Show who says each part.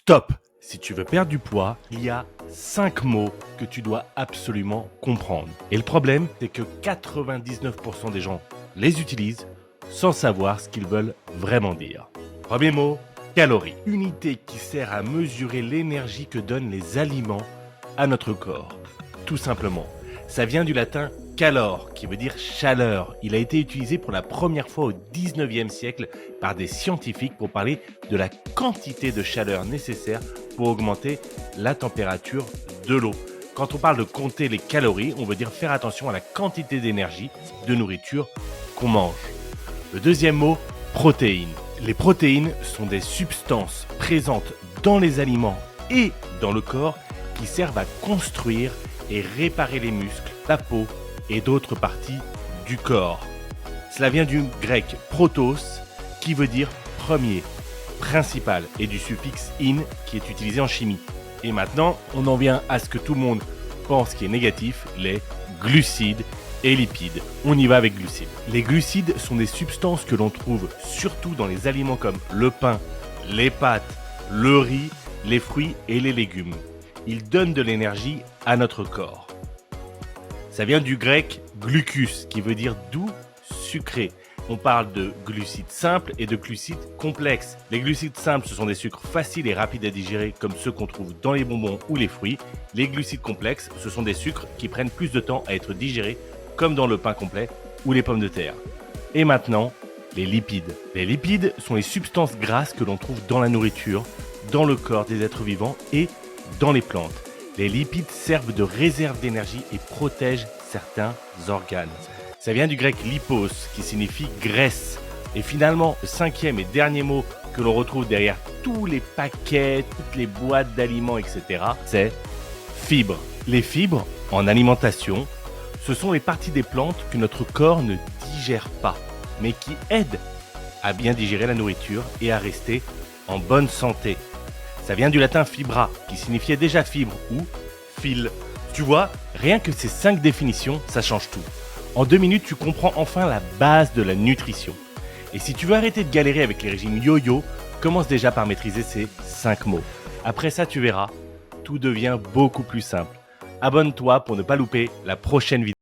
Speaker 1: Stop! Si tu veux perdre du poids, il y a 5 mots que tu dois absolument comprendre. Et le problème, c'est que 99% des gens les utilisent sans savoir ce qu'ils veulent vraiment dire. Premier mot, calories. Unité qui sert à mesurer l'énergie que donnent les aliments à notre corps. Tout simplement. Ça vient du latin calor, qui veut dire chaleur. Il a été utilisé pour la première fois au 19e siècle par des scientifiques pour parler de la quantité de chaleur nécessaire pour augmenter la température de l'eau. Quand on parle de compter les calories, on veut dire faire attention à la quantité d'énergie, de nourriture qu'on mange. Le deuxième mot, protéines. Les protéines sont des substances présentes dans les aliments et dans le corps qui servent à construire et réparer les muscles, la peau et d'autres parties du corps. Cela vient du grec protos qui veut dire premier, principal et du suffixe in qui est utilisé en chimie. Et maintenant, on en vient à ce que tout le monde pense qui est négatif, les glucides et lipides. On y va avec glucides. Les glucides sont des substances que l'on trouve surtout dans les aliments comme le pain, les pâtes, le riz, les fruits et les légumes. Ils donnent de l'énergie à notre corps. Ça vient du grec glucus qui veut dire doux, sucré. On parle de glucides simples et de glucides complexes. Les glucides simples, ce sont des sucres faciles et rapides à digérer comme ceux qu'on trouve dans les bonbons ou les fruits. Les glucides complexes, ce sont des sucres qui prennent plus de temps à être digérés comme dans le pain complet ou les pommes de terre. Et maintenant, les lipides. Les lipides sont les substances grasses que l'on trouve dans la nourriture, dans le corps des êtres vivants et dans les plantes. Les lipides servent de réserve d'énergie et protègent certains organes. Ça vient du grec lipos, qui signifie graisse. Et finalement, le cinquième et dernier mot que l'on retrouve derrière tous les paquets, toutes les boîtes d'aliments, etc., c'est fibres. Les fibres, en alimentation, ce sont les parties des plantes que notre corps ne digère pas, mais qui aident à bien digérer la nourriture et à rester en bonne santé. Ça vient du latin fibra, qui signifiait déjà fibre ou fil. Tu vois, rien que ces 5 définitions, ça change tout. En 2 minutes, tu comprends enfin la base de la nutrition. Et si tu veux arrêter de galérer avec les régimes yo-yo, commence déjà par maîtriser ces 5 mots. Après ça, tu verras, tout devient beaucoup plus simple. Abonne-toi pour ne pas louper la prochaine vidéo.